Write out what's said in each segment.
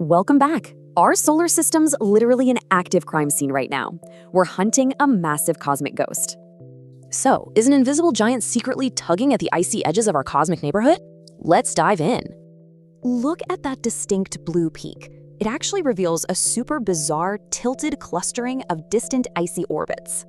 Welcome back. Our solar system's literally an active crime scene right now. We're hunting a massive cosmic ghost. So, is an invisible giant secretly tugging at the icy edges of our cosmic neighborhood? Let's dive in. Look at that distinct blue peak. It actually reveals a super bizarre, tilted clustering of distant icy orbits.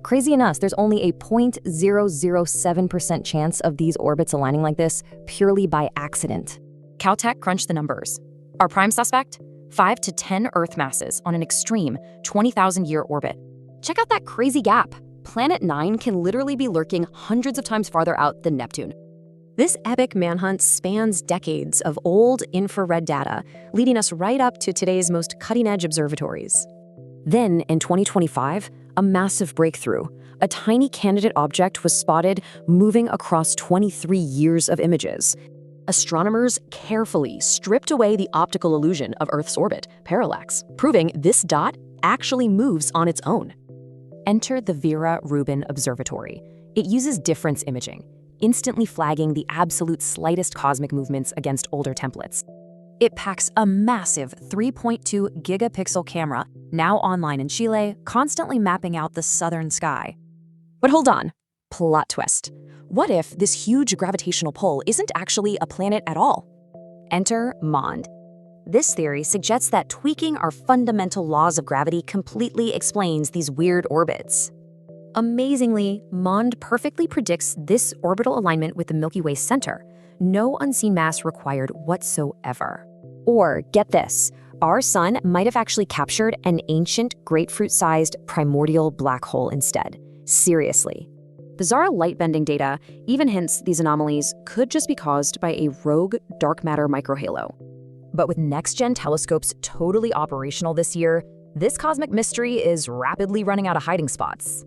Crazy enough, there's only a 0.007% chance of these orbits aligning like this purely by accident. Caltech crunched the numbers. Our prime suspect? 5 to 10 Earth masses on an extreme 20,000-year orbit. Check out that crazy gap. Planet 9 can literally be lurking hundreds of times farther out than Neptune. This epic manhunt spans decades of old infrared data, leading us right up to today's most cutting-edge observatories. Then, in 2025, a massive breakthrough. A tiny candidate object was spotted moving across 23 years of images. Astronomers carefully stripped away the optical illusion of Earth's orbit, parallax, proving this dot actually moves on its own. Enter the Vera Rubin Observatory. It uses difference imaging, instantly flagging the absolute slightest cosmic movements against older templates. It packs a massive 3.2 gigapixel camera, now online in Chile, constantly mapping out the southern sky. But hold on, plot twist. What if this huge gravitational pull isn't actually a planet at all? Enter MOND. This theory suggests that tweaking our fundamental laws of gravity completely explains these weird orbits. Amazingly, MOND perfectly predicts this orbital alignment with the Milky Way's center. No unseen mass required whatsoever. Or, get this, our sun might have actually captured an ancient grapefruit-sized primordial black hole instead. Seriously. Bizarre light-bending data even hints these anomalies could just be caused by a rogue dark matter microhalo. But with next-gen telescopes totally operational this year, this cosmic mystery is rapidly running out of hiding spots.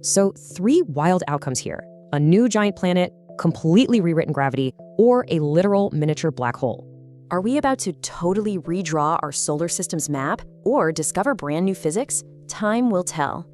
So 3 wild outcomes here: a new giant planet, completely rewritten gravity, or a literal miniature black hole. Are we about to totally redraw our solar system's map or discover brand new physics? Time will tell.